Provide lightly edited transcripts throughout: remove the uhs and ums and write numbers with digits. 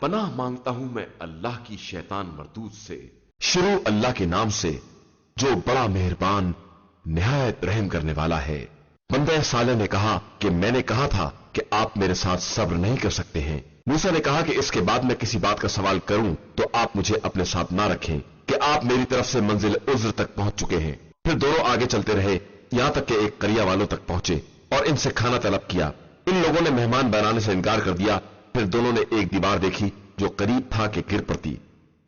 पनाह मांगता हूं मैं अल्लाह की शैतान मरदूद से। शुरू अल्लाह के नाम से जो बड़ा मेहरबान निहायत रहम करने वाला है। बंदा साले ने कहा कि मैंने कहा था कि आप मेरे साथ सब्र नहीं कर सकते हैं। मूसा ने कहा कि इसके बाद मैं किसी बात का सवाल करूं तो आप मुझे अपने साथ ना रखें कि आप मेरी तरफ से मंजिल उज्र तक पहुंच चुके हैं। फिर दोनों आगे चलते रहे, यहां तक कि एक करिया वालों तक पहुंचे और इनसे खाना तलब किया। इन लोगों ने मेहमान बनाने से इनकार कर दिया। फिर दोनों ने एक दीवार देखी जो करीब था कि गिर पड़ती।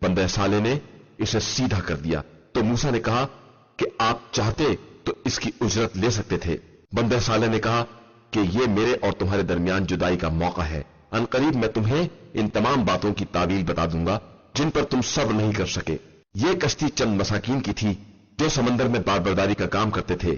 बंदे साले ने इसे सीधा कर दिया तो मूसा ने कहा कि आप चाहते तो इसकी उजरत ले सकते थे। बंदे साले ने कहा कि ये मेरे और तुम्हारे दरमियान जुदाई का मौका है। अनकरीब मैं तुम्हें इन तमाम बातों की तावील बता दूंगा जिन पर तुम सब्र नहीं कर सके। ये कश्ती चंद मसाकीन की थी जो समंदर में बारबरदारी का काम करते थे।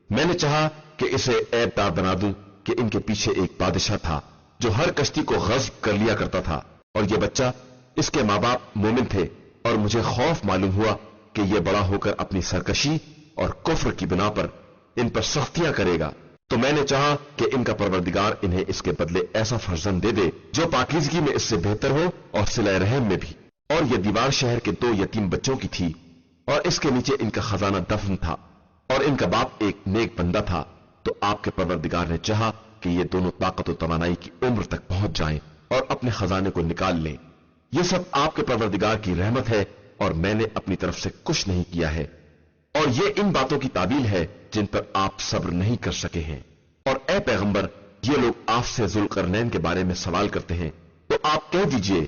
मैंने चाहा कि इसे ऐबदार बना दूं कि इनके पीछे एक बादशाह था जो हर कश्ती को गस्ब कर लिया करता था और ये बच्चा इसके माँ बाप मोमिन थे और मुझे खौफ मालूम हुआ कि यह बड़ा होकर अपनी सरकशी और कुफ्र की बिना पर इन पर सख्तियां करेगा। तो मैंने चाहा कि इनका परवरदिगार इन्हें इसके बदले ऐसा फर्जंद दे दे जो पाकीज़गी में इससे बेहतर हो और सिले रहम में भी। और यह दीवार शहर के 2 यतीम बच्चों की थी और इसके नीचे इनका खजाना दफन था और इनका बाप एक नेक बंदा था। तो आपके परवरदिगार ने चाहा कि ये दोनों ताकत और तवानाई की उम्र तक पहुंच जाएं और अपने खजाने को निकाल लें। ये सब आपके परवरदिगार की रहमत है और मैंने अपनी तरफ से कुछ नहीं किया है। और ये इन बातों की ताबील है जिन पर आप सब्र नहीं कर सके हैं। और ए पैगंबर, ये लोग आपसे जुल्करनैन के बारे में सवाल करते हैं तो आप कह दीजिए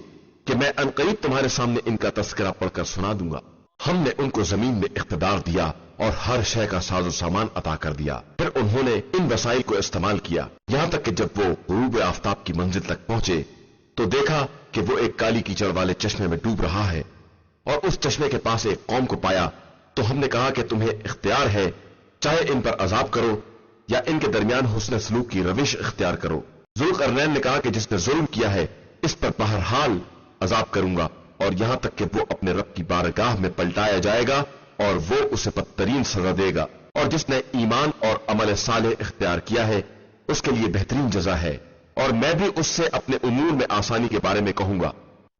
कि मैं अनकरीब तुम्हारे सामने इनका तस्करा पढ़कर सुना दूंगा। हमने उनको जमीन में इख्तिदार दिया और हर शय का साजो सामान अता कर दिया। फिर उन्होंने इन वसाइल को इस्तेमाल किया यहां तक कि जब वो गुरूब आफ्ताब की मंजिल तक पहुंचे तो देखा कि वो एक काली कीचड़ वाले चश्मे में डूब रहा है और उस चश्मे के पास एक कौम को पाया। तो हमने कहा कि तुम्हें इख्तियार है, चाहे इन पर अजाब करो या इनके दरमियान हुस्न सलूक की रविश इख्तियार करो। जुल्करनैन ने कहा कि जिसने जुल्म किया है इस पर बहरहाल अजाब करूंगा और यहां तक कि वो अपने रब की बारगाह में पलटाया जाएगा और वो उसे बदतरीन सजा देगा। और जिसने ईमान और अमल सालेह इख्तियार किया है उसके लिए बेहतरीन जजा है और मैं भी उससे अपने उमूर में आसानी के बारे में कहूंगा।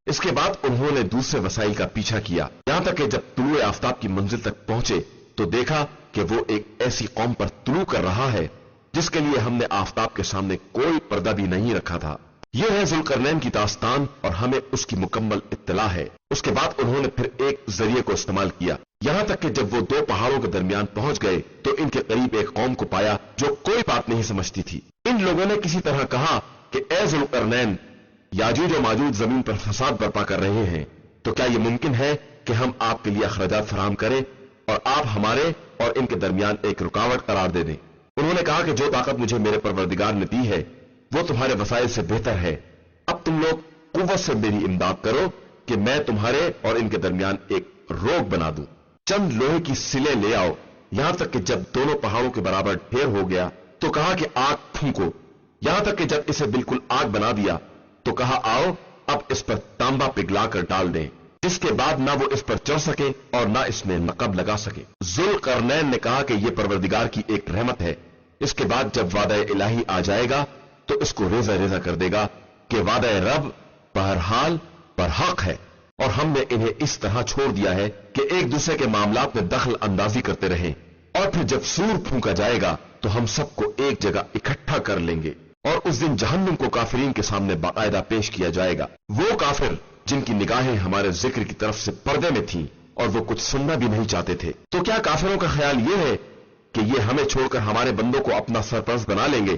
इसके बाद उन्होंने दूसरे वसाइल का पीछा किया यहां तक कि जब तुलुए आफ्ताब की मंजिल तक पहुंचे तो देखा कि वो एक ऐसी कौम पर तुलू कर रहा है जिसके लिए हमने आफ्ताब के सामने कोई पर्दा भी नहीं रखा था। यह है जुल्करनैन की दास्तान और हमें उसकी मुकम्मल इत्तला है। उसके बाद उन्होंने फिर एक जरिए को इस्तेमाल किया यहां तक कि जब वो 2 पहाड़ों के दरमियान पहुंच गए तो इनके करीब एक कौम को पाया जो कोई बात नहीं समझती थी। इन लोगों ने किसी तरह कहा कि ए जुल्करनैन, याजूज और माजूज जमीन पर फसाद बर्पा कर रहे हैं, तो क्या यह मुमकिन है कि हम आपके लिए अखराजात फराहम करें और आप हमारे और इनके दरमियान एक रुकावट करार दे दें। उन्होंने कहा कि जो ताकत मुझे मेरे परवरदिगार ने दी है वो तुम्हारे वसाइल से बेहतर है। अब तुम लोग कुव्वत से मेरी इमदाद करो कि मैं तुम्हारे और इनके दरमियान एक रोक बना दूं। चंद लोहे की सिले ले आओ। यहां तक कि जब दोनों पहाड़ों के बराबर ढेर हो गया तो कहा कि आग फूंको। यहां तक कि जब इसे बिल्कुल आग बना दिया तो कहा आओ अब इस पर तांबा पिघला कर डाल दें, जिसके बाद ना वो इस पर चढ़ सके और ना इसमें नकब लगा सके। जुल्करनैन ने कहा कि यह परवरदिगार की एक रहमत है। इसके बाद जब वादा इलाही आ जाएगा तो इसको रेजा रेजा कर देगा कि वादा रब बहरहाल बरहक है और हमने इन्हें इस तरह छोड़ दिया है कि एक दूसरे के मामलात में दखल अंदाजी करते रहें। और फिर जब सूर फूंका जाएगा तो हम सबको एक जगह इकट्ठा कर लेंगे और उस दिन जहन्नुम को काफिरीन के सामने बाकायदा पेश किया जाएगा। वो काफिर जिनकी निगाहें हमारे जिक्र की तरफ से पर्दे में थीं और वो कुछ सुनना भी नहीं चाहते थे। तो क्या काफिरों का ख्याल ये है कि ये हमें छोड़कर हमारे बंदों को अपना सरपरस्त बना लेंगे?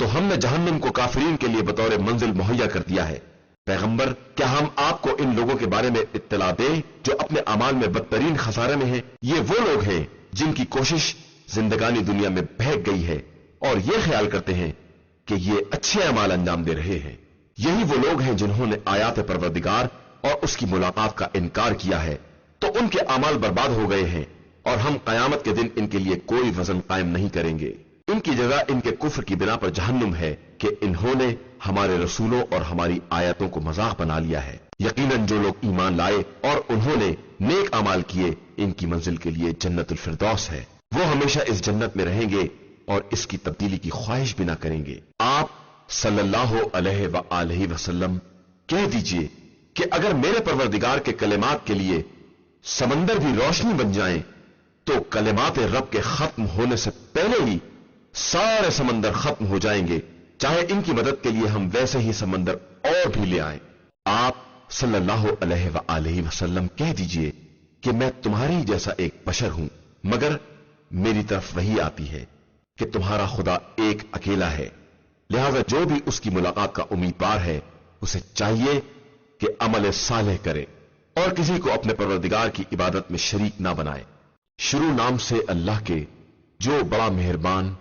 तो हमने जहन्नुम को काफिरीन के लिए बतौर मंजिल मुहैया कर दिया है। पैगंबर, क्या हम आपको इन लोगों के बारे में इत्तला दें जो अपने अमाल में बदतरीन खसारे में हैं? ये वो लोग हैं जिनकी कोशिश जिंदगानी दुनिया में बहक गई है और ये ख्याल करते हैं कि ये अच्छे अमाल अंजाम दे रहे हैं। यही वो लोग हैं जिन्होंने आयात परवरदिगार और उसकी मुलाकात का इनकार किया है, तो उनके अमाल बर्बाद हो गए हैं और हम कयामत के दिन इनके लिए कोई वजन कायम नहीं करेंगे। इनकी जगह इनके कुफ्र की बिना पर जहन्नुम है कि इन्होंने हमारे रसूलों और हमारी आयतों को मजाक बना लिया है। यकीनन जो लोग ईमान लाए और उन्होंने नेक अमाल किए, इनकी मंजिल के लिए जन्नतुल फिरदौस है। वो हमेशा इस जन्नत में रहेंगे और इसकी तब्दीली की ख्वाहिश भी ना करेंगे। आप सल्लल्लाहु अलैहि वसल्लम کہہ دیجئے کہ اگر میرے پروردگار کے کلمات کے لیے سمندر بھی روشنی بن جائیں تو کلمات رب کے ختم ہونے سے پہلے ہی سارے سمندر ختم ہو جائیں گے، چاہے ان کی مدد کے لیے ہم ویسے ہی سمندر اور بھی لے آئیں۔ آپ صلی اللہ علیہ وآلہ وسلم کہہ دیجئے کہ میں تمہارے ہی جیسا ایک بشر ہوں، مگر میری طرف وہی آتی ہے کہ تمہارا خدا ایک اکیلا ہے، لہذا جو بھی اس کی ملاقات کا امیدوار ہے اسے چاہیے کہ عمل صالح کرے اور کسی کو اپنے پروردگار کی عبادت میں شریک نہ بنائے۔ شروع نام سے اللہ کے جو بڑا مہربان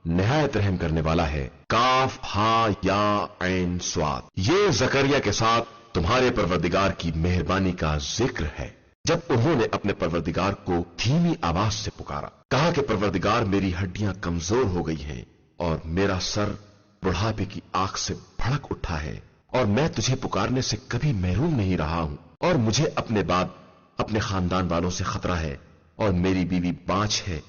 نہایت رحم کرنے والا ہے۔ کاف ہا یا عین صاد، یہ زکریا کے ساتھ تمہارے پروردگار کی مہربانی کا ذکر ہے جب انہوں نے اپنے پروردگار کو دھیمی آواز سے پکارا، کہا کہ پروردگار میری ہڈیاں کمزور ہو گئی ہیں اور میرا سر بڑھاپے کی آگ سے بھڑک اٹھا ہے، اور میں تجھے پکارنے سے کبھی محروم نہیں رہا ہوں، اور مجھے اپنے بعد اپنے خاندان والوں سے خطرہ ہے، اور میری بیوی بانچ ہے،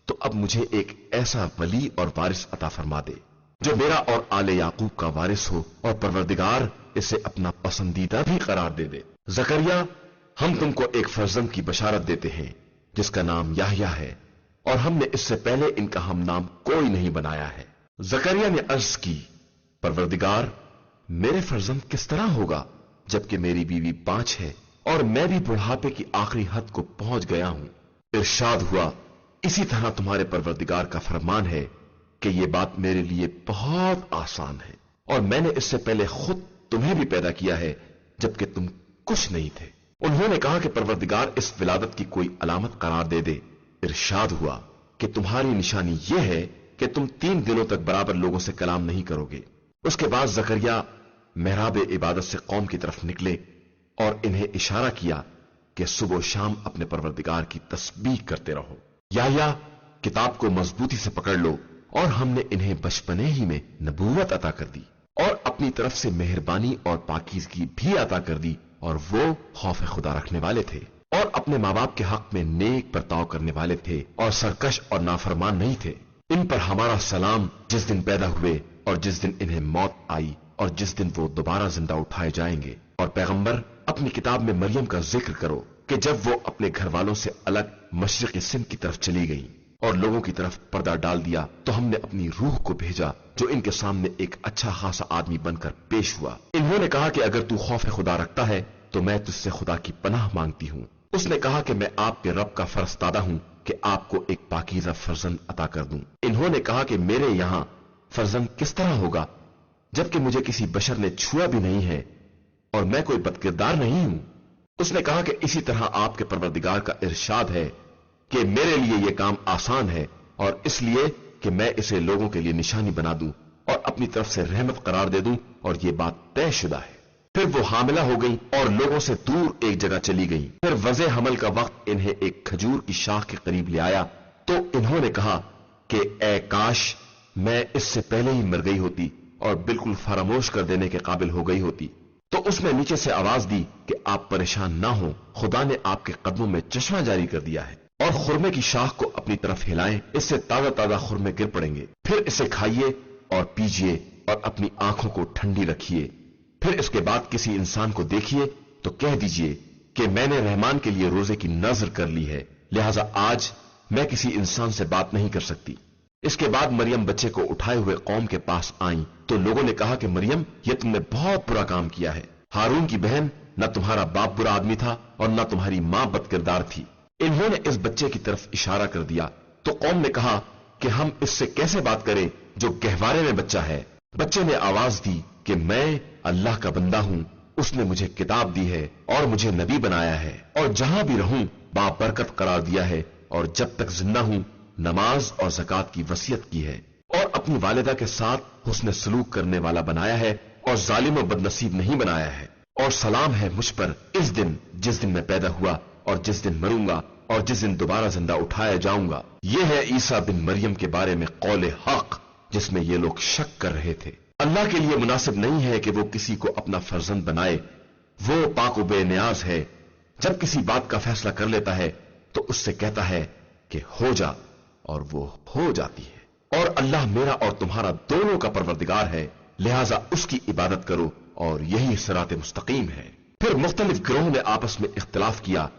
تو اب مجھے ایک ایسا ولی اور وارث عطا فرما دے جو میرا اور آل یعقوب کا وارث ہو، اور پروردگار اسے اپنا پسندیدہ بھی قرار دے دے۔ زکریا، ہم تم کو ایک فرزند کی بشارت دیتے ہیں جس کا نام یحییٰ ہے، اور ہم نے اس سے پہلے ان کا ہم نام کوئی نہیں بنایا ہے۔ زکریا نے عرض کی، پروردگار، میرے فرزند کس طرح ہوگا جبکہ میری بیوی بانچ ہے اور میں بھی بڑھاپے کی آخری حد کو پہنچ گیا ہوں۔ ارشاد ہوا، اسی طرح تمہارے پروردگار کا فرمان ہے کہ یہ بات میرے لیے بہت آسان ہے، اور میں نے اس سے پہلے خود تمہیں بھی پیدا کیا ہے جبکہ تم کچھ نہیں تھے۔ انہوں نے کہا کہ پروردگار اس ولادت کی کوئی علامت قرار دے دے۔ ارشاد ہوا کہ تمہاری نشانی یہ ہے کہ تم 3 دنوں تک برابر لوگوں سے کلام نہیں کرو گے۔ اس کے بعد زکریا محراب عبادت سے قوم کی طرف نکلے اور انہیں اشارہ کیا کہ صبح و شام اپنے پروردگار کی تسبیح کرتے رہو۔ یحییٰ، کتاب کو مضبوطی سے پکڑ لو، اور ہم نے انہیں بچپنے ہی میں نبوت عطا کر دی اور اپنی طرف سے مہربانی اور پاکیزگی بھی عطا کر دی، اور وہ خوف خدا رکھنے والے تھے اور اپنے ماں باپ کے حق میں نیک برتاؤ کرنے والے تھے اور سرکش اور نافرمان نہیں تھے۔ ان پر ہمارا سلام جس دن پیدا ہوئے اور جس دن انہیں موت آئی اور جس دن وہ دوبارہ زندہ اٹھائے جائیں گے۔ اور پیغمبر، اپنی کتاب میں مریم کا ذکر کرو کہ جب وہ اپنے گھر والوں سے الگ مشرقی سندھ کی طرف چلی گئی اور لوگوں کی طرف پردہ ڈال دیا، تو ہم نے اپنی روح کو بھیجا جو ان کے سامنے ایک اچھا خاصا آدمی بن کر پیش ہوا۔ انہوں نے کہا کہ اگر تو خوف خدا رکھتا ہے تو میں تجھ سے خدا کی پناہ مانگتی ہوں۔ اس نے کہا کہ میں آپ کے رب کا فرستادہ ہوں کہ آپ کو ایک پاکیزہ فرزند عطا کر دوں۔ انہوں نے کہا کہ میرے یہاں فرزند کس طرح ہوگا جبکہ مجھے کسی بشر نے چھوا بھی نہیں ہے اور میں کوئی بدکردار نہیں ہوں۔ اس نے کہا کہ اسی طرح آپ کے پروردگار کا ارشاد ہے کہ میرے لیے یہ کام آسان ہے، اور اس لیے کہ میں اسے لوگوں کے لیے نشانی بنا دوں اور اپنی طرف سے رحمت قرار دے دوں، اور یہ بات طے شدہ ہے۔ پھر وہ حاملہ ہو گئی اور لوگوں سے دور ایک جگہ چلی گئی۔ پھر وضع حمل کا وقت انہیں ایک کھجور کی شاخ کے قریب لے آیا، تو انہوں نے کہا کہ اے کاش میں اس سے پہلے ہی مر گئی ہوتی اور بالکل فراموش کر دینے کے قابل ہو گئی ہوتی۔ تو اس نے نیچے سے آواز دی کہ آپ پریشان نہ ہوں، خدا نے آپ کے قدموں میں چشمہ جاری کر دیا ہے، اور خرمے کی شاخ کو اپنی طرف ہلائیں، اس سے تازہ تازہ خرمے گر پڑیں گے۔ پھر اسے کھائیے اور پیجیے اور اپنی آنکھوں کو ٹھنڈی رکھیے۔ پھر اس کے بعد کسی انسان کو دیکھیے تو کہہ دیجئے کہ میں نے رحمان کے لیے روزے کی نذر کر لی ہے، لہذا آج میں کسی انسان سے بات نہیں کر سکتی۔ اس کے بعد مریم بچے کو اٹھائے ہوئے قوم کے پاس آئیں، تو لوگوں نے کہا کہ مریم، یہ تم نے بہت برا کام کیا ہے۔ ہارون کی بہن، نہ تمہارا باپ برا آدمی تھا اور نہ تمہاری ماں بد کردار تھی۔ انہوں نے اس بچے کی طرف اشارہ کر دیا تو قوم نے کہا کہ ہم اس سے کیسے بات کریں جو گہوارے میں بچہ ہے۔ بچے نے آواز دی کہ میں اللہ کا بندہ ہوں، اس نے مجھے کتاب دی ہے اور مجھے نبی بنایا ہے، اور جہاں بھی رہوں بابرکت قرار دیا ہے، اور جب تک زندہ ہوں نماز اور زکات کی وصیت کی ہے، اور اپنی والدہ کے ساتھ حسن سلوک کرنے والا بنایا ہے، اور ظالم و بد نصیب نہیں بنایا ہے۔ اور سلام ہے مجھ پر اس دن جس دن میں پیدا ہوا اور جس دن مروں گا اور جس دن دوبارہ زندہ اٹھایا جاؤں گا۔ یہ ہے عیسیٰ بن مریم کے بارے میں قول حق جس میں یہ لوگ شک کر رہے تھے۔ اللہ کے لیے مناسب نہیں ہے کہ وہ کسی کو اپنا فرزند بنائے، وہ پاک و بے نیاز ہے۔ جب کسی بات کا فیصلہ کر لیتا ہے تو اس سے کہتا ہے کہ ہو جا، اور وہ ہو جاتی ہے۔ اور اللہ میرا اور تمہارا دونوں کا پروردگار ہے، لہذا اس کی عبادت کرو और यही सिरात मुस्तकीम है। फिर मुख्तलिफ गिरोहों ने आपस में इख्तिलाफ किया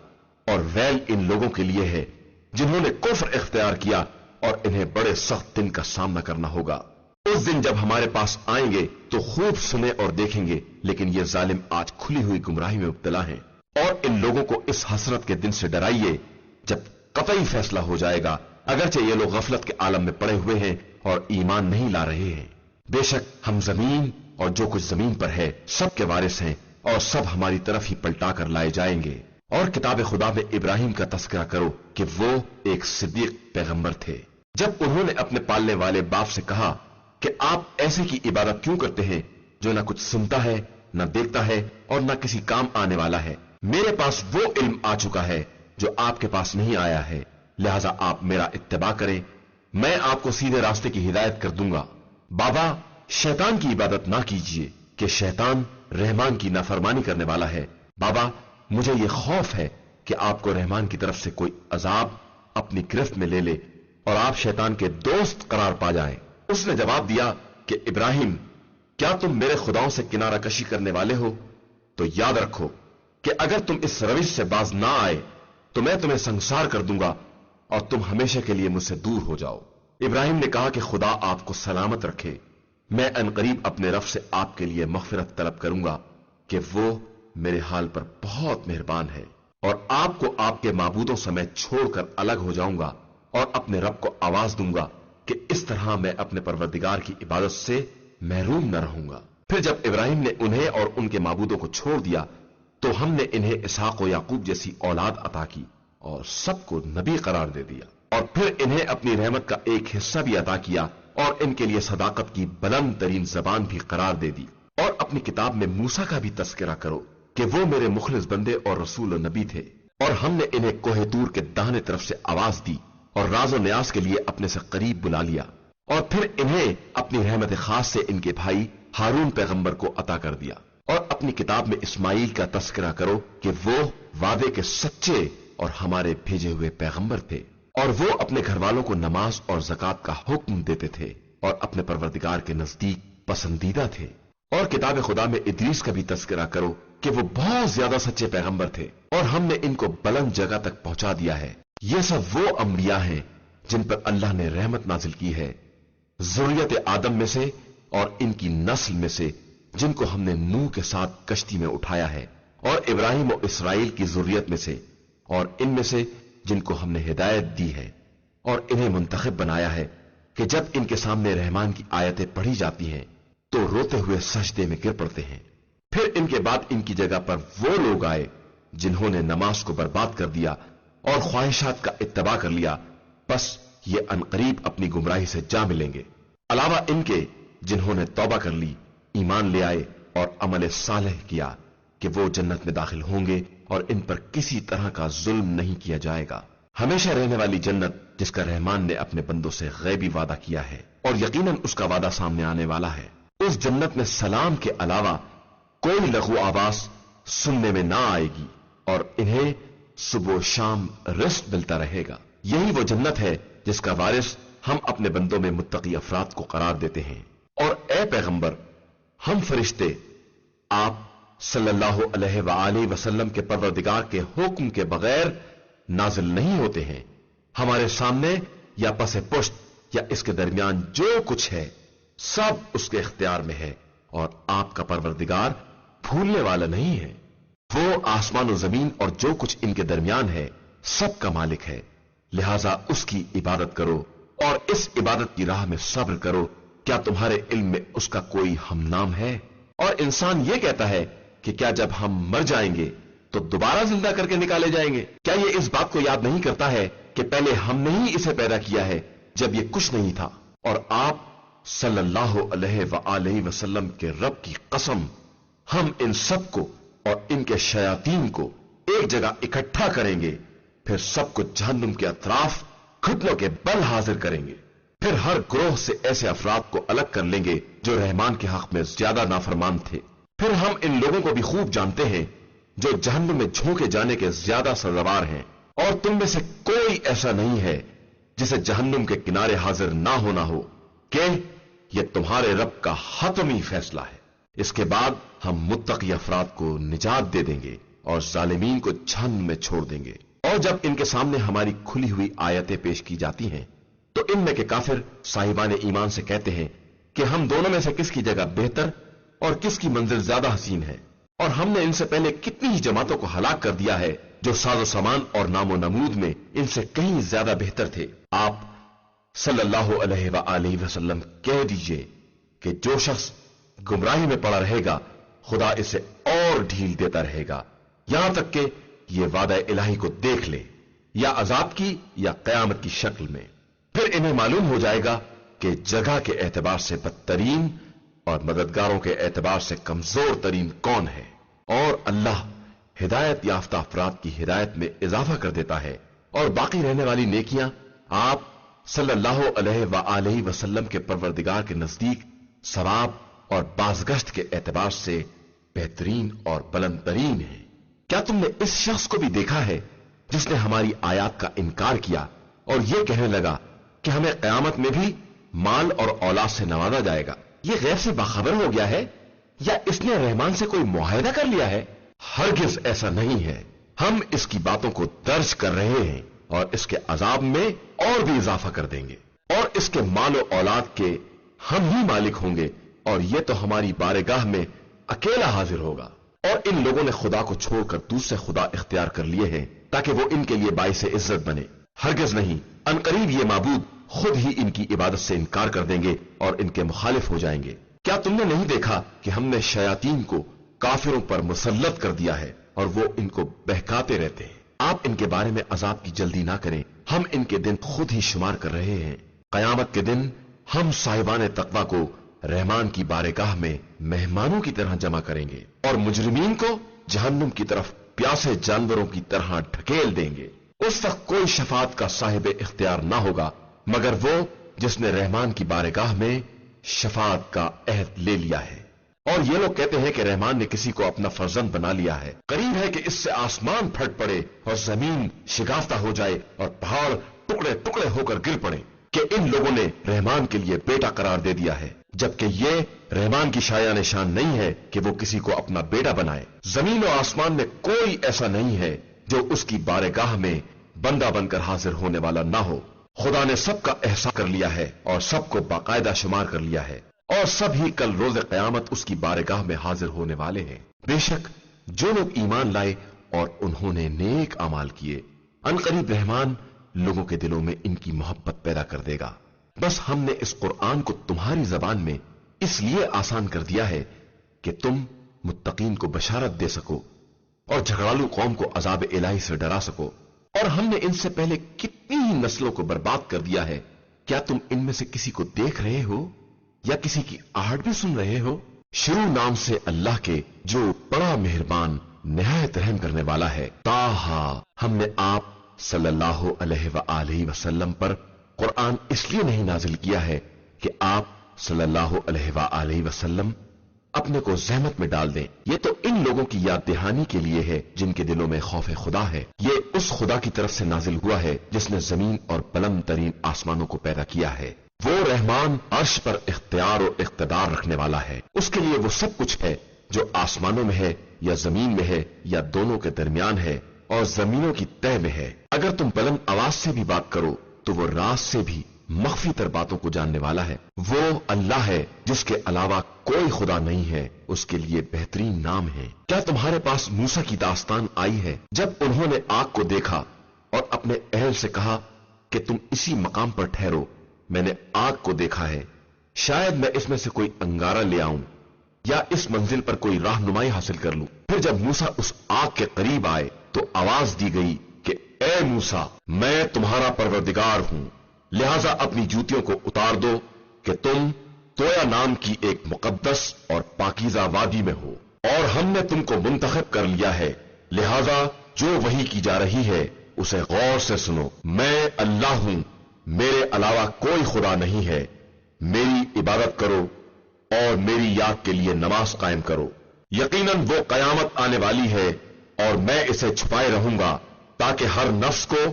और वैल इन लोगों के लिए है जिन्होंने कुफ्र इख्तियार किया और इन्हें बड़े सख्त दिन का सामना करना होगा। उस दिन जब हमारे पास आएंगे तो खूब सुने और देखेंगे, लेकिन ये जालिम आज खुली हुई गुमराही में मुब्तला हैं। और इन लोगों को इस हसरत के दिन से डराइए जब कतई फैसला हो जाएगा, अगरचे ये लोग गफलत के आलम में पड़े हुए हैं और ईमान नहीं ला रहे हैं। बेशक हम जमीन और जो कुछ जमीन पर है सब के वारिस हैं और सब हमारी तरफ ही पलटा कर लाए जाएंगे। और किताब खुदा में इब्राहिम का तस्करा करो कि वो एक सिद्दीक पैगंबर थे। जब उन्होंने अपने पालने वाले बाप से कहा कि आप ऐसे की इबादत क्यों करते हैं जो ना कुछ सुनता है, ना देखता है और ना किसी काम आने वाला है। मेरे पास वो इल्म आ चुका है जो आपके पास नहीं आया है, लिहाजा आप मेरा इत्तिबा करें, मैं आपको सीधे रास्ते की हिदायत कर दूंगा। बाबा, शैतान की इबादत ना कीजिए कि शैतान रहमान की नाफरमानी करने वाला है। बाबा, मुझे यह खौफ है कि आपको रहमान की तरफ से कोई अजाब अपनी गिरफ्त में ले ले और आप शैतान के दोस्त करार पा जाएं। उसने जवाब दिया कि इब्राहिम, क्या तुम मेरे खुदाओं से किनारा कशी करने वाले हो? तो याद रखो कि अगर तुम इस रविश से बाज ना आए तो मैं तुम्हें संसार कर दूंगा और तुम हमेशा के लिए मुझसे दूर हो जाओ। इब्राहिम ने कहा कि खुदा आपको सलामत रखे, मैं अनकरीब अपने रब से आपके लिए मग़फ़िरत तलब करूंगा कि वो मेरे हाल पर बहुत मेहरबान है और आपको आपके माबूदों से मैं छोड़कर अलग हो जाऊंगा और अपने रब को आवाज दूंगा कि इस तरह मैं अपने परवरदिगार की इबादत से महरूम न रहूंगा। फिर जब इब्राहिम ने उन्हें और उनके माबूदों को छोड़ दिया तो हमने इन्हें इसहाक और याकूब जैसी औलाद अता की और सबको नबी करार दे दिया। और फिर इन्हें अपनी रहमत का एक हिस्सा भी अता किया और इनके लिए सदाकत की बुलंद तरीन जबान भी करार दे दी। और अपनी किताब में मूसा का भी तस्करा करो कि वो मेरे मुखलिस बंदे और रसूल और नबी थे। और हमने इन्हें कोहे तूर के दाहिने तरफ से आवाज दी और राजो न्यास के लिए अपने से करीब बुला लिया। और फिर इन्हें अपनी रहमत खास से इनके भाई हारून पैगंबर को अता कर दिया। और अपनी किताब में इस्माइल का तस्करा करो कि वो वादे के सच्चे और हमारे भेजे हुए पैगंबर थे और वो अपने घर वालों को नमाज और ज़कात का हुक्म देते थे और अपने परवरदिगार के नजदीक पसंदीदा थे। और किताब खुदा में इदरीस का भी तस्करा करो कि वो बहुत ज्यादा सच्चे पैगंबर थे और हमने इनको बुलंद जगह तक पहुंचा दिया है। ये सब वो अंबिया हैं जिन पर अल्लाह ने रहमत नाजिल की है, ज़ुर्रियत आदम में से और इनकी नस्ल में से जिनको हमने नूह के साथ कश्ती में उठाया है, और इब्राहिम और इसराइल की ज़ुर्रियत में से और इनमें से जिनको हमने हिदायत दी है और इन्हें मुंतखब बनाया है कि जब इनके सामने रहमान की आयतें पढ़ी जाती हैं तो रोते हुए सजदे में गिर पड़ते हैं। फिर इनके बाद इनकी जगह पर वो लोग आए जिन्होंने नमाज को बर्बाद कर दिया और ख्वाहिशात का इत्तबा कर लिया, बस ये अनकरीब अपनी गुमराही से जा मिलेंगे। अलावा इनके जिन्होंने तौबा कर ली, ईमान ले आए और अमल सालेह किया कि वो जन्नत में दाखिल होंगे और इन पर किसी तरह का जुल्म नहीं किया जाएगा। हमेशा रहने वाली जन्नत जिसका रहमान ने अपने बंदों से गैबी वादा किया है और यकीनन उसका वादा सामने आने वाला है। उस जन्नत में सलाम के अलावा कोई लघु आवाज सुनने में ना आएगी और इन्हें सुबह शाम रिस्क मिलता रहेगा। यही वो जन्नत है जिसका वारिस हम अपने बंदों में मुत्तकी अफराद को करार देते हैं। और ए पैगंबर, हम फरिश्ते आप सल्लल्लाहु अलैहि वसल्लम के परवरदिगार के हुक्म के बगैर नाजिल नहीं होते हैं। हमारे सामने या पसे पुश्त या इसके दरमियान जो कुछ है सब उसके इख्तियार में है और आपका परवरदिगार भूलने वाला नहीं है। वो आसमान और जमीन और जो कुछ इनके दरमियान है सब का मालिक है, लिहाजा उसकी इबादत करो और इस इबादत की राह में सब्र करो। क्या तुम्हारे इल्म में उसका कोई हमनाम है? और इंसान ये कहता है कि क्या जब हम मर जाएंगे तो दोबारा जिंदा करके निकाले जाएंगे? क्या ये इस बात को याद नहीं करता है कि पहले हमने ही इसे पैदा किया है जब ये कुछ नहीं था? और आप सल्लल्लाहु अलैहि वसल्लम के रब की कसम, हम इन सबको और इनके शयातीन को एक जगह इकट्ठा करेंगे, फिर सबको जहन्नुम के अतराफ घुटनों के बल हाजिर करेंगे। फिर हर ग्रोह से ऐसे अफराद को अलग कर लेंगे जो रहमान के हक में ज्यादा नाफरमान थे। फिर हम इन लोगों को भी खूब जानते हैं जो जहन्नुम में झोंके जाने के ज्यादा सजावार हैं, और तुम में से कोई ऐसा नहीं है जिसे जहन्नुम के किनारे हाजिर ना होना हो कि यह तुम्हारे रब का हतमी फैसला है। इसके बाद ہم متقی افراد کو نجات دے دیں گے اور ظالمین کو جہنم میں چھوڑ دیں گے۔ اور جب ان کے سامنے ہماری کھلی ہوئی آیتیں پیش کی جاتی ہیں تو ان میں کے کافر صاحبان ایمان سے کہتے ہیں کہ ہم دونوں میں سے کس کی جگہ بہتر اور کس کی منزل زیادہ حسین ہے، اور ہم نے ان سے پہلے کتنی ہی جماعتوں کو ہلاک کر دیا ہے جو ساز و سامان اور نام و نمود میں ان سے کہیں زیادہ بہتر تھے۔ آپ صلی اللہ علیہ وآلہ وسلم کہہ دیجئے کہ جو شخص گمراہی میں پڑا رہے گا خدا اسے اور ڈھیل دیتا رہے گا یہاں تک کہ یہ وعدہ الہی کو دیکھ لے، یا عذاب کی یا قیامت کی شکل میں۔ پھر انہیں معلوم ہو جائے گا کہ جگہ کے اعتبار سے بدترین اور مددگاروں کے اعتبار سے کمزور ترین کون ہے، اور اللہ ہدایت یافتہ افراد کی ہدایت میں اضافہ کر دیتا ہے، اور باقی رہنے والی نیکیاں آپ صلی اللہ علیہ وآلہ وسلم کے پروردگار کے نزدیک ثواب اور بازگشت کے اعتبار سے بہترین اور بلند ترین ہیں۔ کیا تم نے اس شخص کو بھی دیکھا ہے جس نے ہماری آیات کا انکار کیا اور یہ کہنے لگا کہ ہمیں قیامت میں بھی مال اور اولاد سے نوازا جائے گا؟ یہ غیب سے باخبر ہو گیا ہے یا اس نے رحمان سے کوئی معاہدہ کر لیا ہے؟ ہرگز ایسا نہیں ہے، ہم اس کی باتوں کو درج کر رہے ہیں اور اس کے عذاب میں اور بھی اضافہ کر دیں گے، اور اس کے مال و اولاد کے ہم ہی مالک ہوں گے، اور یہ تو ہماری بارگاہ میں اکیلا حاضر ہوگا۔ اور ان لوگوں نے خدا کو چھوڑ کر دوسرے خدا اختیار کر لیے ہیں تاکہ وہ ان کے لیے باعث عزت بنے۔ ہرگز نہیں، عنقریب یہ معبود خود ہی ان کی عبادت سے انکار کر دیں گے اور ان کے مخالف ہو جائیں گے۔ کیا تم نے نہیں دیکھا کہ ہم نے شیاطین کو کافروں پر مسلط کر دیا ہے اور وہ ان کو بہکاتے رہتے ہیں؟ آپ ان کے بارے میں عذاب کی جلدی نہ کریں، ہم ان کے دن خود ہی شمار کر رہے ہیں۔ قیامت کے دن ہم صاحبان تقوی کو رحمان کی بارگاہ میں مہمانوں کی طرح جمع کریں گے اور مجرمین کو جہنم کی طرف پیاسے جانوروں کی طرح ڈھکیل دیں گے۔ اس وقت کوئی شفاعت کا صاحب اختیار نہ ہوگا مگر وہ جس نے رحمان کی بارگاہ میں شفاعت کا عہد لے لیا ہے۔ اور یہ لوگ کہتے ہیں کہ رحمان نے کسی کو اپنا فرزند بنا لیا ہے، قریب ہے کہ اس سے آسمان پھٹ پڑے اور زمین شگافتہ ہو جائے اور پہاڑ ٹکڑے ٹکڑے ہو کر گر پڑے کہ ان لوگوں نے رحمان کے لیے بیٹا قرار دے دیا ہے، جبکہ یہ رحمان کی شایع نشان نہیں ہے کہ وہ کسی کو اپنا بیٹا بنائے۔ زمین و آسمان میں کوئی ایسا نہیں ہے جو اس کی بارگاہ میں بندہ بن کر حاضر ہونے والا نہ ہو۔ خدا نے سب کا احسان کر لیا ہے اور سب کو باقاعدہ شمار کر لیا ہے، اور سب ہی کل روز قیامت اس کی بارگاہ میں حاضر ہونے والے ہیں۔ بے شک جو لوگ ایمان لائے اور انہوں نے نیک اعمال کیے، عنقریب رحمان لوگوں کے دلوں میں ان کی محبت پیدا کر دے گا۔ بس ہم نے اس قرآن کو تمہاری زبان میں اس لیے آسان کر دیا ہے کہ تم متقین کو بشارت دے سکو اور جھگڑالو قوم کو عذاب الہی سے ڈرا سکو۔ اور ہم نے ان سے پہلے کتنی ہی نسلوں کو برباد کر دیا ہے، کیا تم ان میں سے کسی کو دیکھ رہے ہو یا کسی کی آہٹ بھی سن رہے ہو؟ شروع نام سے اللہ کے جو بڑا مہربان نہایت رحم کرنے والا ہے۔ تاہا، ہم نے آپ صلی اللہ علیہ وآلہ وسلم پر قرآن اس لیے نہیں نازل کیا ہے کہ آپ صلی اللہ علیہ وآلہ وسلم اپنے کو زحمت میں ڈال دیں، یہ تو ان لوگوں کی یاد دہانی کے لیے ہے جن کے دلوں میں خوف خدا ہے۔ یہ اس خدا کی طرف سے نازل ہوا ہے جس نے زمین اور بلند ترین آسمانوں کو پیدا کیا ہے۔ وہ رحمان عرش پر اختیار و اقتدار رکھنے والا ہے، اس کے لیے وہ سب کچھ ہے جو آسمانوں میں ہے یا زمین میں ہے یا دونوں کے درمیان ہے اور زمینوں کی تہ میں ہے۔ اگر تم بلند آواز سے بھی بات کرو تو وہ راز سے بھی مخفی تر باتوں کو جاننے والا ہے۔ وہ اللہ ہے جس کے علاوہ کوئی خدا نہیں ہے، اس کے لیے بہترین نام ہے۔ کیا تمہارے پاس موسیٰ کی داستان آئی ہے جب انہوں نے آگ کو دیکھا اور اپنے اہل سے کہا کہ تم اسی مقام پر ٹھہرو، میں نے آگ کو دیکھا ہے، شاید میں اس میں سے کوئی انگارہ لے آؤں یا اس منزل پر کوئی رہنمائی حاصل کر لوں۔ پھر جب موسیٰ اس آگ کے قریب آئے تو آواز دی گئی کہ اے موسیٰ، میں تمہارا پروردگار ہوں، لہذا اپنی جوتیوں کو اتار دو کہ تم تویا نام کی ایک مقدس اور پاکیزہ وادی میں ہو، اور ہم نے تم کو منتخب کر لیا ہے، لہذا جو وحی کی جا رہی ہے اسے غور سے سنو۔ میں اللہ ہوں، میرے علاوہ کوئی خدا نہیں ہے، میری عبادت کرو اور میری یاد کے لیے نماز قائم کرو۔ یقیناً وہ قیامت آنے والی ہے اور میں اسے چھپائے رہوں گا تاکہ ہر نفس کو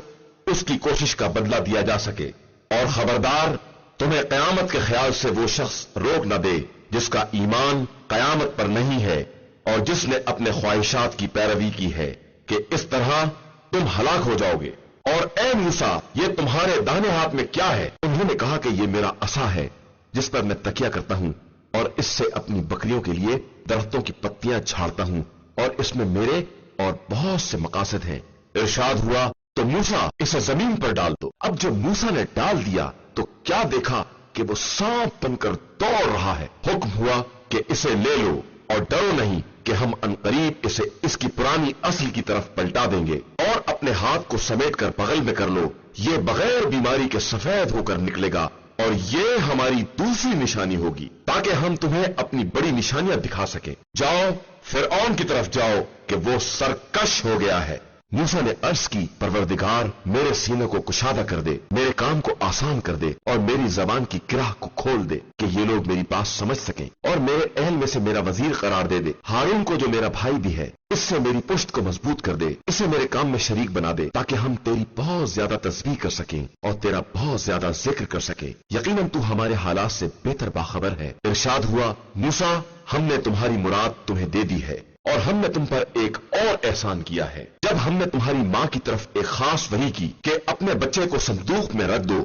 اس کی کوشش کا بدلہ دیا جا سکے۔ اور خبردار، تمہیں قیامت کے خیال سے وہ شخص روک نہ دے جس کا ایمان قیامت پر نہیں ہے، और जिसने अपने ख्वाहिशात की पैरवी की है कि इस तरह तुम हलाक हो जाओगे। और ए मूसा, ये तुम्हारे दाहिने हाथ में क्या है? उन्होंने कहा कि ये मेरा असा है जिस पर मैं तकिया करता हूं और इससे अपनी बकरियों के लिए दरख्तों की पत्तियां झाड़ता हूं और इसमें मेरे और बहुत से मकासद हैं। इरशाद हुआ तो मूसा इसे जमीन पर डाल दो। अब जब मूसा ने डाल दिया तो क्या देखा कि वो सांप बनकर दौड़ रहा है। हुक्म हुआ कि इसे ले लो और डरो नहीं कि हम अनकरीब इसे इसकी पुरानी असल की तरफ पलटा देंगे। और अपने हाथ को समेट कर बगल में कर लो, ये बगैर बीमारी के सफेद होकर निकलेगा और ये हमारी दूसरी निशानी होगी ताकि हम तुम्हें अपनी बड़ी निशानियां दिखा सके। जाओ फिरऔन की तरफ जाओ कि वो सरकश हो गया है। मूसा ने अर्ज की, परवरदिगार मेरे सीने को कुशादा कर दे, मेरे काम को आसान कर दे और मेरी जबान की किराह को खोल दे कि ये लोग मेरी बात समझ सकें और मेरे अहल में से मेरा वजीर करार दे दे। हारून को जो मेरा भाई भी है, इससे मेरी पुश्त को मजबूत कर दे, इसे मेरे काम में शरीक बना दे ताकि हम तेरी बहुत ज्यादा तस्बीह कर सकें और तेरा बहुत ज्यादा जिक्र कर सकें। यकीनन तू हमारे हालात से बेहतर बाखबर है। इरशाद हुआ, मूसा हमने तुम्हारी मुराद तुम्हें दे दी है और हमने तुम पर एक और एहसान किया है। जब हमने तुम्हारी माँ की तरफ एक खास वही की कि अपने बच्चे को संदूक में रख दो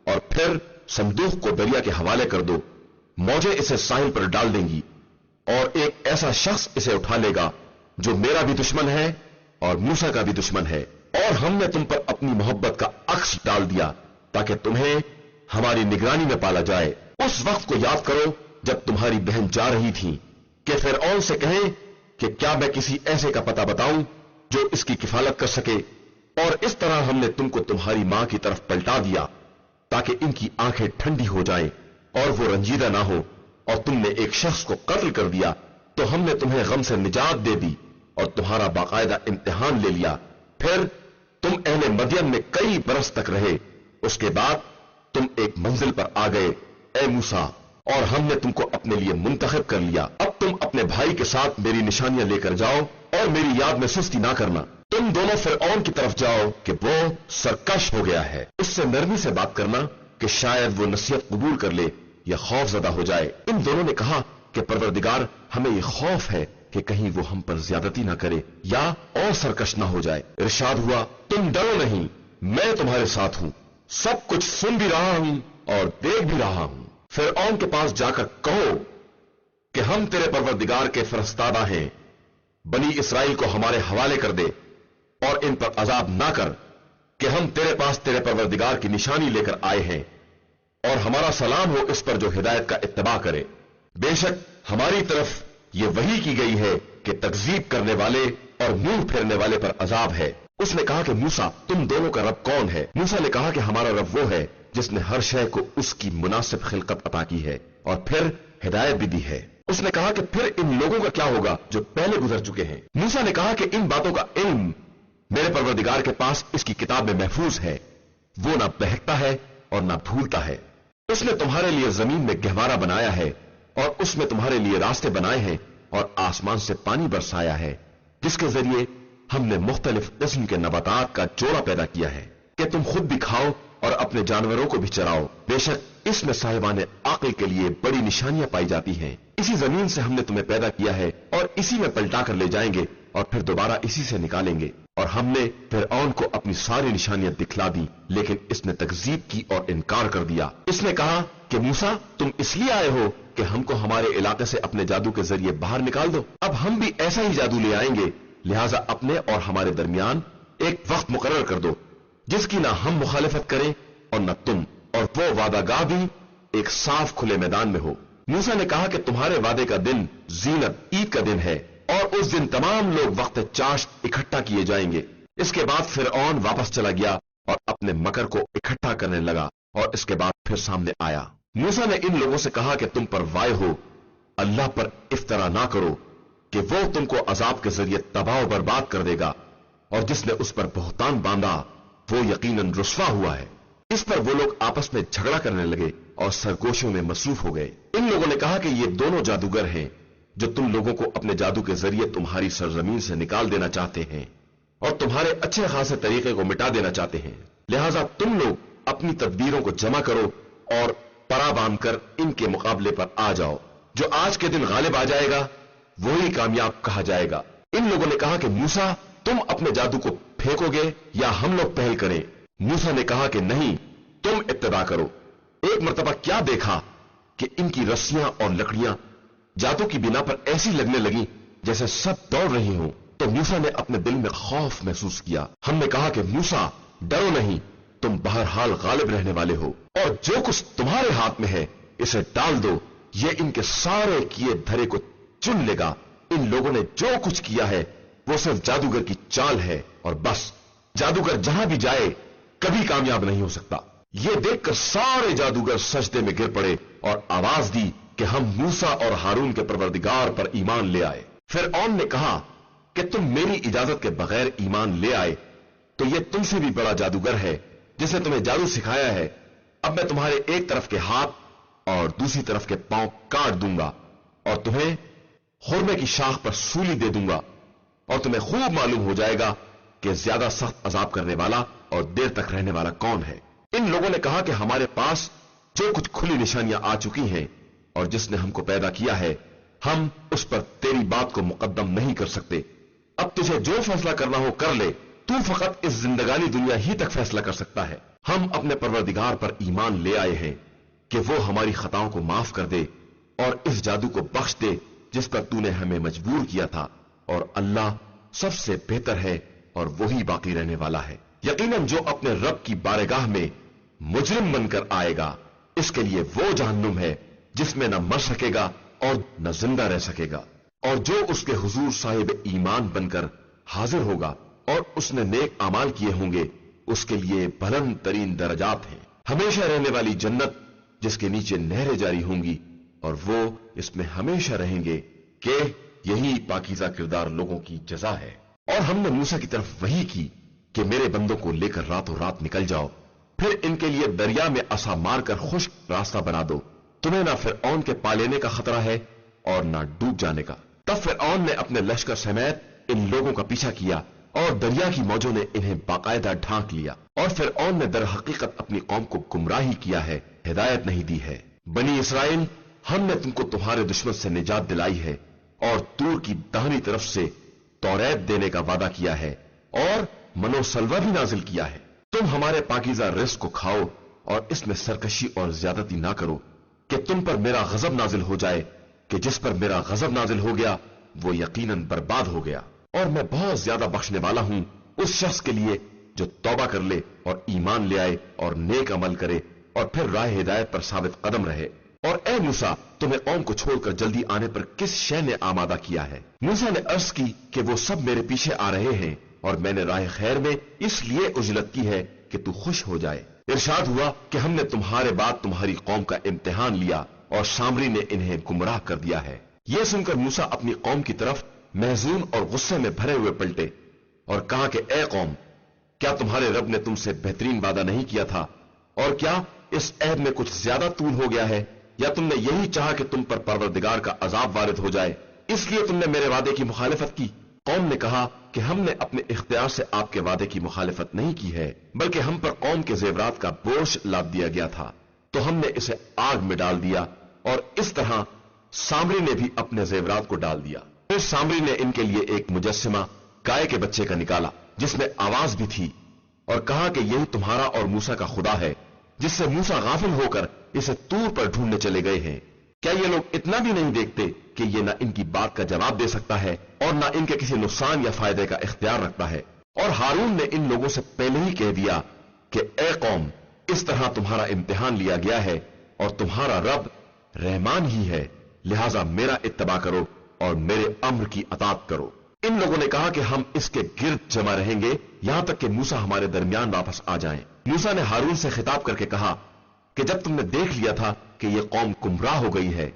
और फिर संदूक को दरिया के हवाले कर दो, मौजें इसे साहिल पर डाल देंगी और एक ऐसा शख्स इसे उठा लेगा जो मेरा भी दुश्मन है और मूसा का भी दुश्मन है। और हमने तुम पर अपनी मोहब्बत का अक्स डाल दिया ताकि तुम्हें हमारी निगरानी में पाला जाए। उस वक्त को याद करो जब तुम्हारी बहन जा रही थी कि फिरऔन से कहे कि क्या मैं किसी ऐसे का पता बताऊं जो इसकी किफालत कर सके। और इस तरह हमने तुमको तुम्हारी मां की तरफ पलटा दिया ताकि इनकी आंखें ठंडी हो जाएं और वो रंजीदा ना हो। और तुमने एक शख्स को कत्ल कर दिया तो हमने तुम्हें गम से निजात दे दी और तुम्हारा बाकायदा इम्तिहान ले लिया। फिर तुम अहले मदियन में कई बरस तक रहे। उसके बाद तुम एक मंजिल पर आ गए ए मूसा, और हमने तुमको अपने लिए मुंतखब कर लिया। अब तुम अपने भाई के साथ मेरी निशानियां लेकर जाओ और मेरी याद में सुस्ती ना करना। तुम दोनों फिरऔन की तरफ जाओ कि वो सरकश हो गया है। उससे नरमी से बात करना कि शायद वो नसीहत कबूल कर ले या खौफजदा हो जाए। इन दोनों ने कहा कि परवरदिगार हमें ये खौफ है कि कहीं वो हम पर ज्यादती ना करे या और सरकश ना हो जाए। इरशाद हुआ, तुम डरो नहीं, मैं तुम्हारे साथ हूं, सब कुछ सुन भी रहा हूं और देख भी रहा हूं। फिरऔन के पास जाकर कहो कि हम तेरे परवरदिगार के फरस्तादा हैं, बनी इसराइल को हमारे हवाले कर दे और इन पर अजाब ना कर कि हम तेरे पास तेरे परवरदिगार की निशानी लेकर आए हैं और हमारा सलाम हो इस पर जो हिदायत का इत्तबा करे। बेशक हमारी तरफ यह वही की गई है कि तकजीब करने वाले और मुंह फेरने वाले पर अजाब है। उसने कहा कि मूसा तुम दोनों का रब कौन है? मूसा ने कहा कि हमारा रब वो है जिसने हर शय को उसकी मुनासिब खिलकत अता की है और फिर हिदायत भी दी है। उसने कहा कि फिर इन लोगों का क्या होगा जो पहले गुजर चुके हैं? मूसा ने कहा कि इन बातों का इल्म मेरे परवरदिगार के पास इसकी किताब में महफूज है, वो ना बहकता है और ना भूलता है। उसने तुम्हारे लिए जमीन में गहवारा बनाया है और उसमें तुम्हारे लिए रास्ते बनाए हैं और आसमान से पानी बरसाया है जिसके जरिए हमने मुख्तलिफ किस्म के नबातात का जोड़ा पैदा किया है कि तुम खुद भी खाओ और अपने जानवरों को भी चराओ। बेशक इसमें साहिबाने आक़िल के लिए बड़ी निशानियां पाई जाती हैं। इसी जमीन से हमने तुम्हें पैदा किया है और इसी में पलटा कर ले जाएंगे और फिर दोबारा इसी से निकालेंगे। और हमने फिरऔन को अपनी सारी निशानियां दिखला दी, लेकिन इसने तकजीब की और इनकार कर दिया। इसने कहा कि मूसा तुम इसलिए आए हो कि हमको हमारे इलाके से अपने जादू के जरिए बाहर निकाल दो। अब हम भी ऐसा ही जादू ले आएंगे, लिहाजा अपने और हमारे दरमियान एक वक्त मुकर्रर कर दो जिसकी ना हम मुखालिफत करें और न तुम, और वो वादागाह भी एक साफ खुले मैदान में हो। मूसा ने कहा कि तुम्हारे वादे का दिन जीनत ईद का दिन है और उस दिन तमाम लोग वक्त चाश्त इकट्ठा किए जाएंगे। इसके बाद फिरऔन वापस चला गया और अपने मकर को इकट्ठा करने लगा और इसके बाद फिर सामने आया। मूसा ने इन लोगों से कहा कि तुम पर वाय हो, अल्लाह पर इफ्तरा ना करो कि वो तुमको अजाब के जरिए तबाह बर्बाद कर देगा, और जिसने उस पर बहुतान बांधा वो यकीनन रुस्वा हुआ है। इस पर वो लोग आपस में झगड़ा करने लगे और सरगोशियों में मसरूफ हो गए। इन लोगों ने कहा कि ये दोनों जादूगर हैं जो तुम लोगों को अपने जादू के जरिए तुम्हारी सरजमीन से निकाल देना चाहते हैं और तुम्हारे अच्छे खासे तरीके को मिटा देना चाहते हैं। लिहाजा तुम लोग अपनी तदबीरों को जमा करो और परा बांध कर इनके मुकाबले पर आ जाओ। जो आज के दिन गालिब आ जाएगा वही कामयाब कहा जाएगा। इन लोगों ने कहा कि मूसा, तुम अपने जादू को फेंकोगे या हम लोग पहल करें? मूसा ने कहा कि नहीं, तुम इत्तबा करो। एक मर्तबा क्या देखा कि इनकी रस्सियां और लकड़ियां जादू की बिना पर ऐसी लगने लगी जैसे सब दौड़ रही हों। तो मूसा ने अपने दिल में खौफ महसूस किया। हमने कहा कि मूसा, डरो नहीं, तुम बहरहाल गालिब रहने वाले हो, और जो कुछ तुम्हारे हाथ में है इसे डाल दो, ये इनके सारे किए धरे को चुन लेगा। इन लोगों ने जो कुछ किया है वो सिर्फ जादूगर की चाल है, और बस जादूगर जहां भी जाए कभी कामयाब नहीं हो सकता। ये देखकर सारे जादूगर सजदे में गिर पड़े और आवाज दी कि हम मूसा और हारून के परवरदिगार पर ईमान ले आए। फिरऔन ने कहा कि तुम मेरी इजाजत के बगैर ईमान ले आए तो यह तुमसे भी बड़ा जादूगर है जिसने तुम्हें जादू सिखाया है। अब मैं तुम्हारे एक तरफ के हाथ और दूसरी तरफ के पांव काट दूंगा और तुम्हें खुरमे की शाख पर सूली दे दूंगा, और तुम्हें खूब मालूम हो जाएगा कि ज्यादा सख्त अजाब करने वाला और देर तक रहने वाला कौन है। इन लोगों ने कहा कि हमारे पास जो कुछ खुली निशानियां आ चुकी हैं और जिसने हमको पैदा किया है, हम उस पर तेरी बात को मुकद्दम नहीं कर सकते। अब तुझे जो फैसला करना हो कर ले, तू फकत इस जिंदगानी दुनिया ही तक फैसला कर सकता है। हम अपने परवरदिगार पर ईमान ले आए हैं कि वो हमारी खताओं को माफ कर दे और इस जादू को बख्श दे जिस पर तूने हमें मजबूर किया था, और अल्लाह सबसे बेहतर है और वही बाकी रहने वाला है। यकीनन जो अपने रब की बारगाह में मुजरिम बनकर आएगा, इसके लिए वो जहन्नुम है जिसमें न मर सकेगा और न जिंदा रह सकेगा। और जो उसके हुजूर साहिब ईमान बनकर हाजिर होगा और उसने नेक अमाल किए होंगे, उसके लिए बुलंद तरीन दर्जात हैं, हमेशा रहने वाली जन्नत जिसके नीचे नहरें जारी होंगी, और वो इसमें हमेशा रहेंगे कि यही पाकीज़ा किरदार लोगों की जजा है। और हमने मूसा की तरफ वही की कि मेरे बंदों को लेकर रातों रात निकल जाओ, फिर इनके लिए दरिया में असा मारकर खुश्क रास्ता बना दो। तुम्हें ना फिरऔन के पा लेने का खतरा है और ना डूब जाने का। तब फिरऔन ने अपने लश्कर समेत इन लोगों का पीछा किया और दरिया की मौजों ने इन्हें बाकायदा ढांक लिया। और फिरऔन ने दर हकीकत अपनी कौम को गुमराही किया है, हिदायत नहीं दी है। बनी इसराइल, हमने तुमको तुम्हारे दुश्मन से निजात दिलाई है और तूर की दाहिनी तरफ से तौरेत देने का वादा किया है और मनोसलवा भी नाजिल किया है। तुम हमारे पाकीज़ा रिज़्क़ को खाओ और इसमें सरकशी और ज्यादती ना करो कि तुम पर मेरा गजब नाजिल हो जाए, कि जिस पर मेरा गजब नाजिल हो गया वो यकीनन बर्बाद हो गया। और मैं बहुत ज्यादा बख्शने वाला हूं उस शख्स के लिए जो तौबा कर ले और ईमान ले आए और नेक अमल करे और फिर राह हिदायत पर साबित कदम रहे। और ए मूसा, तुम्हें कौम को छोड़कर जल्दी आने पर किस शय ने आमादा किया है? मूसा ने अर्ज की कि वो सब मेरे पीछे आ रहे हैं और मैंने राह खैर में इसलिए उजलत की है कि तू खुश हो जाए। इरशाद हुआ कि हमने तुम्हारे बाद तुम्हारी कौम का इम्तिहान लिया और सामरी ने इन्हें गुमराह कर दिया है। यह सुनकर मूसा अपनी कौम की तरफ महजून और गुस्से में भरे हुए पलटे और कहा कि ए कौम, क्या तुम्हारे रब ने तुमसे बेहतरीन वादा नहीं किया था? और क्या इस अहद में कुछ ज्यादा तूल हो गया है, या तुमने यही चाहा कि तुम पर परवरदिगार का अजाब वारिद हो जाए, इसलिए तुमने मेरे वादे की मुखालिफत की? कौम ने कहा कि हमने अपने इख्तियार से आपके वादे की मुखालिफत नहीं की है, बल्कि हम पर कौम के जेवरात का बोझ लाद दिया गया था, तो हमने इसे आग में डाल दिया। और इस तरह सामरी ने भी अपने जेवरात को डाल दिया। फिर सामरी ने इनके लिए एक मुजस्सिमा गाय के बच्चे का निकाला जिसमें आवाज भी थी, और कहा कि यही तुम्हारा और मूसा का खुदा है, जिससे मूसा गाफिल होकर इसे तूर पर ढूंढने चले गए हैं। क्या ये लोग इतना भी नहीं देखते कि ये ना इनकी बात का जवाब दे सकता है और ना इनके किसी नुकसान या फायदे का इख्तियार रखता है? और हारून ने इन लोगों से पहले ही कह दिया कि ए कौम, इस तरह तुम्हारा इम्तिहान लिया गया है और तुम्हारा रब रहमान ही है, लिहाजा मेरा इत्तबा करो और मेरे अम्र की अतात करो। इन लोगों ने कहा कि हम इसके गिर्द जमा रहेंगे यहां तक कि मूसा हमारे दरमियान वापस आ जाएं। मूसा ने हारून से खिताब करके कहा कि जब तुमने देख लिया था कि यह कौम गुमराह हो गई है,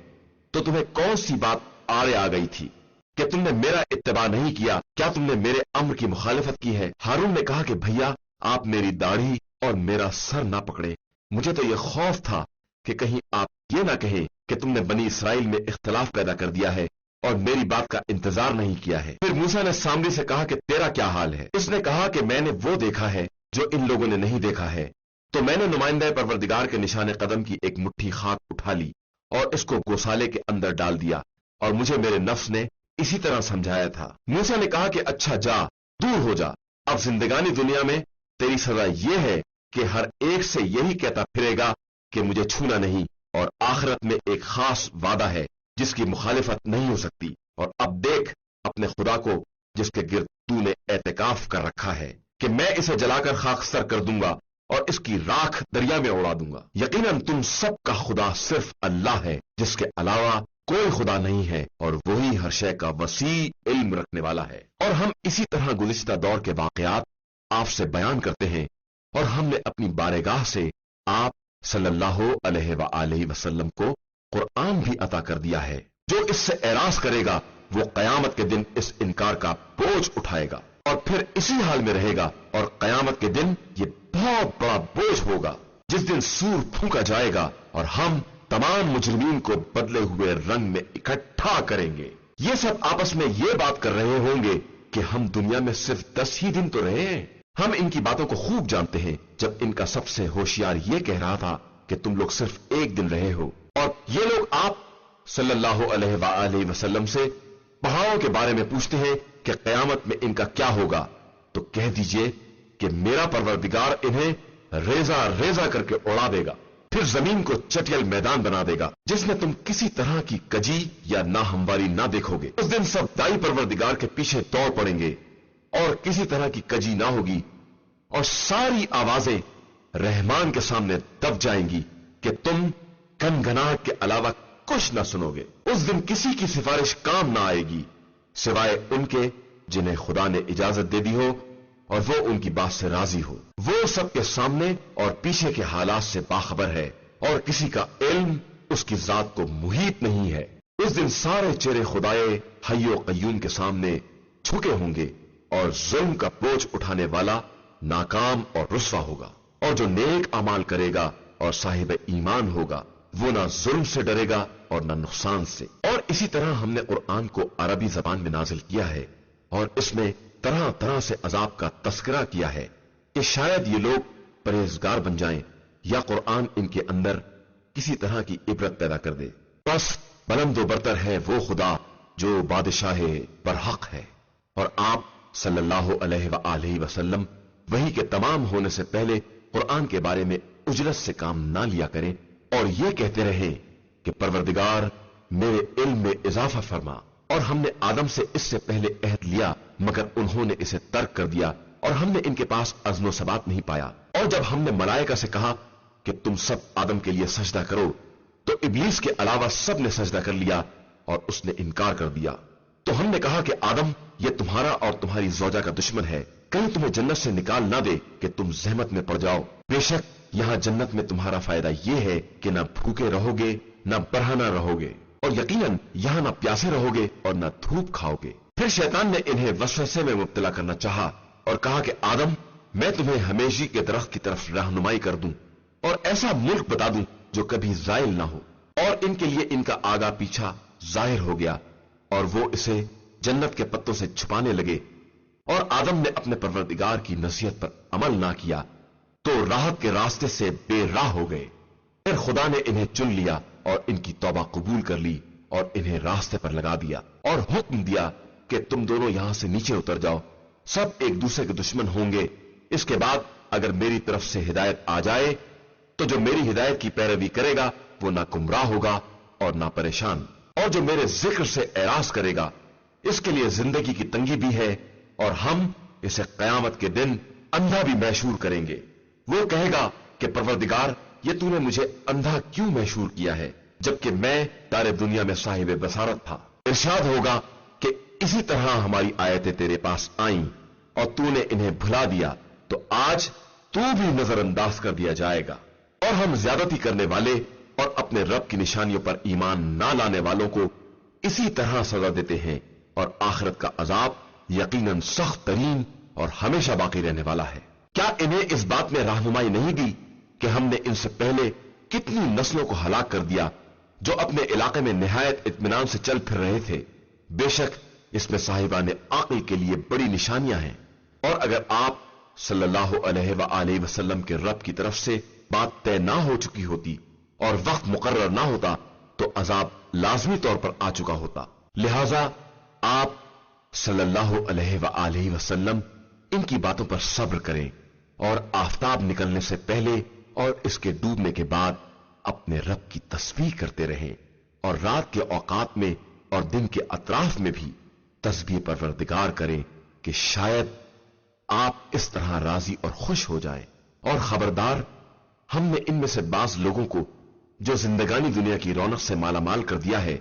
तो तुम्हें कौन सी बात आड़े आ गई थी कि तुमने मेरा इत्तबा नहीं किया? क्या तुमने मेरे अम्र की मुखालिफत की है? हारून ने कहा कि भैया, आप मेरी दाढ़ी और मेरा सर ना पकड़े। मुझे तो यह खौफ था कि कहीं आप ये ना कहें कि तुमने बनी इसराइल में इख्तिलाफ पैदा कर दिया है और मेरी बात का इंतजार नहीं किया है। फिर मूसा ने सामरी से कहा कि तेरा क्या हाल है? इसने कहा कि मैंने वो देखा है जो इन लोगों ने नहीं देखा है। तो मैंने नुमाइंदा परवरदिगार के निशाने कदम की एक मुट्ठी खाक उठा ली और इसको गौसाले के अंदर डाल दिया, और मुझे मेरे नफ्स ने इसी तरह समझाया था। मूसा ने कहा कि अच्छा जा, दूर हो जा, अब जिंदगानी दुनिया में तेरी सजा यह है कि हर एक से यही कहता फिरेगा कि मुझे छूना नहीं, और आखिरत में एक खास वादा है जिसकी मुखालिफत नहीं हो सकती। और अब देख अपने खुदा को जिसके गिर्द तूने एतकाफ कर रखा है कि मैं इसे जलाकर खाकसर कर दूंगा और इसकी राख दरिया में उड़ा दूंगा। यकीनन तुम सबका खुदा सिर्फ अल्लाह है, जिसके अलावा कोई खुदा नहीं है, और वही हर शय का वसी इल्म रखने वाला है। और हम इसी तरह गुज़िश्ता दौर के वाक़यात आपसे बयान करते हैं, और हमने अपनी बारगाह से आप सल्लल्लाहु अलैहि वसल्लम को कुरान भी अता कर दिया है। जो इससे एराज करेगा वो कयामत के दिन इस इनकार का बोझ उठाएगा और फिर इसी हाल में रहेगा, और कयामत के दिन ये बहुत बड़ा बोझ होगा जिस दिन सूर फूंका जाएगा और हम तमाम मुजरिमीन को बदले हुए रंग में इकट्ठा करेंगे। ये सब आपस में ये बात कर रहे होंगे कि हम दुनिया में सिर्फ 10 ही दिन तो रहे हैं। हम इनकी बातों को खूब जानते हैं, जब इनका सबसे होशियार ये कह रहा था कि तुम लोग सिर्फ एक दिन रहे हो, और ये लोग आप सल्लल्लाहु अलैहि वसल्लम से पहाड़ों के बारे में पूछते हैं कि कयामत में इनका क्या होगा, तो कह दीजिए कि मेरा परवरदिगार इन्हें रेजा रेजा करके उड़ा देगा, फिर जमीन को चटियल मैदान बना देगा जिसमें तुम किसी तरह की कजी या नाहमवारी ना देखोगे। उस दिन सब दाई परवरदिगार के पीछे दौड़ पड़ेंगे और किसी तरह की कजी ना होगी, और सारी आवाजें रहमान के सामने दब जाएंगी कि तुम गनगनाहट के अलावा कुछ ना सुनोगे। उस दिन किसी की सिफारिश काम ना आएगी सिवाय उनके जिन्हें खुदा ने इजाजत दे दी हो और वो उनकी बात से राजी हो। वो सबके सामने और पीछे के हालात से बाखबर है, और किसी का इल्म उसकी जात को मुहीत नहीं है। उस दिन सारे चेहरे खुदाए हय्यो कय्यूम के सामने झुके होंगे, और जुल्म का बोझ उठाने वाला नाकाम और रुस्वा होगा। और जो नेक अमाल करेगा और साहिब ईमान होगा वो ना जुल्म से डरेगा और ना नुकसान से। और इसी तरह हमने कुरान को अरबी जबान में नाजिल किया है, और इसमें तरह तरह से अजाब का तस्करा किया है कि शायद ये लोग परहेजगार बन जाएं, या कुरान इनके अंदर किसी तरह की इबरत पैदा कर दे। बस बुलंद व बरतर है वो खुदा जो बादशाह बरहक है, और आप सल्लल्लाहु अलैहि वसल्लम वही के तमाम होने से पहले कुरान के बारे में उजरत से काम ना लिया करें, और ये कहते रहें कि परवरदिगार मेरे इल्म में इजाफा फरमा। और हमने आदम से इससे पहले अहद लिया, मगर उन्होंने इसे तर्क कर दिया, और हमने इनके पास अज़्नो सबात नहीं पाया। और जब हमने मलाइका से कहा कि तुम सब आदम के लिए सजदा करो, तो इब्लीस के अलावा सब ने सजदा कर लिया और उसने इनकार कर दिया। तो हमने कहा कि आदम, यह तुम्हारा और तुम्हारी ज़ौजा का दुश्मन है, कहीं तुम्हें जन्नत से निकाल ना दे कि तुम जहमत में पड़ जाओ। बेशक यहां जन्नत में तुम्हारा फायदा यह है कि ना भूखे रहोगे ना बरहना रहोगे, और यकीनन यहां ना प्यासे रहोगे और ना धूप खाओगे। फिर शैतान ने इन्हें वसवसे में मुब्तला करना चाहा और कहा कि आदम, मैं तुम्हें हमेशी के दरख्त की तरफ रहनुमाई कर दूं और ऐसा मुल्क बता दूं जो कभी जायल ना हो। और इनके लिए इनका आगा पीछा जाहिर हो गया, और वो इसे जन्नत के पत्तों से छुपाने लगे, और आदम ने अपने परवरदिगार की नसीहत पर अमल ना किया तो राहत के रास्ते से बेराह हो गए। फिर खुदा ने इन्हें चुन लिया और इनकी तौबा कबूल कर ली और इन्हें रास्ते पर लगा दिया, और हुक्म दिया कि तुम दोनों यहां से नीचे उतर जाओ, सब एक दूसरे के दुश्मन होंगे। इसके बाद अगर मेरी तरफ से हिदायत आ जाए तो जो मेरी हिदायत की पैरवी करेगा वो ना गुमराह होगा और ना परेशान, और जो मेरे जिक्र से एराज करेगा इसके लिए जिंदगी की तंगी भी है, और हम इसे कयामत के दिन अंधा भी महशूर करेंगे। वो कहेगा कि परवरदिगार, ये तूने मुझे अंधा क्यों महशूर किया है जबकि मैं तारे दुनिया में साहिब बसारत था। इरशाद होगा कि इसी तरह हमारी आयतें तेरे पास आईं और तूने इन्हें भुला दिया, तो आज तू भी नजरअंदाज कर दिया जाएगा। और हम ज्यादती करने वाले और अपने रब की निशानियों पर ईमान ना लाने वालों को इसी तरह सजा देते हैं, और आखिरत का अजाब यकीनन सख्त तरीन और हमेशा बाकी रहने वाला है। क्या इन्हें इस बात में रहनुमाई नहीं दी कि हमने इनसे पहले कितनी नस्लों को हलाक कर दिया जो अपने इलाके में निहायत इत्मीनान से चल फिर रहे थे। बेशक इसमें साहिबान आक़िल के लिए बड़ी निशानियां हैं, और अगर आप सल्लल्लाहु अलैहि वसल्लम के रब की तरफ से बात तय ना हो चुकी होती और वक्त मुकर्रर ना होता तो अजाब लाजमी तौर पर आ चुका होता। लिहाजा آپ सल्लल्लाहु अलैहि वआलिहि वसल्लम इनकी बातों पर सब्र करें और आफताब निकलने से पहले और इसके डूबने के बाद अपने रब की तस्बीह करते रहें और रात के औकात में और दिन के अतराफ में भी तस्बीह परवरदिगार करें कि शायद आप इस तरह राजी और खुश हो जाएं। और खबरदार, हमने इनमें से बाज लोगों को जो जिंदगानी दुनिया की रौनक से मालामाल कर दिया है,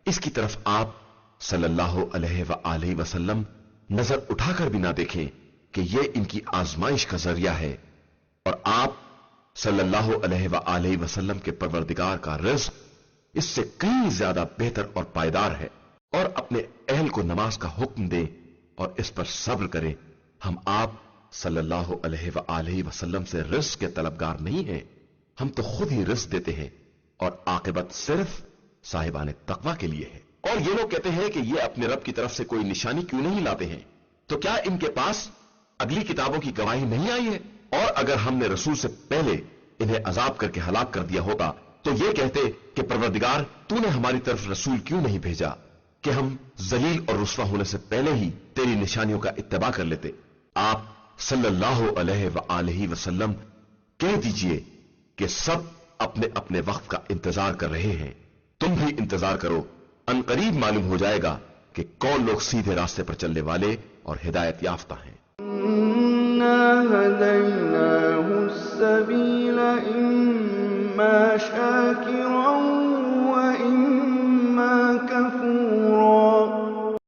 इसकी तरफ आप सल्लल्लाहु अलैहि वसल्लम नजर उठाकर भी ना देखें कि यह इनकी आजमाइश का जरिया है। और आप सल्लल्लाहु अलैहि वसल्लम के परवरदिगार का रिज़्क इससे कहीं ज्यादा बेहतर और पायदार है। और अपने अहल को नमाज का हुक्म दें और इस पर सब्र करें। हम आप सल्लल्लाहु अलैहि वसल्लम से रिज़्क के तलबगार नहीं हैं, हम तो खुद ही रिज़्क देते हैं और आकिबत सिर्फ साहिबान तकवा के लिए है। और ये लोग कहते हैं कि ये अपने रब की तरफ से कोई निशानी क्यों नहीं लाते हैं, तो क्या इनके पास अगली किताबों की गवाही नहीं आई है? और अगर हमने रसूल से पहले इन्हें अजाब करके हलाक कर दिया होता तो ये कहते कि परवरदिगार, तूने हमारी तरफ रसूल क्यों नहीं भेजा कि हम जलील और रुस्वा होने से पहले ही तेरी निशानियों का इत्तबा कर लेते। आप सल्लल्लाहु अलैहि वसल्लम कह दीजिए कि सब अपने अपने वक्त का इंतजार कर रहे हैं, तुम भी इंतजार करो। अनकरीब मालूम हो जाएगा कि कौन लोग सीधे रास्ते पर चलने वाले और हिदायत याफ्ता हैं। إنا هديناه السبيل إما شاكرا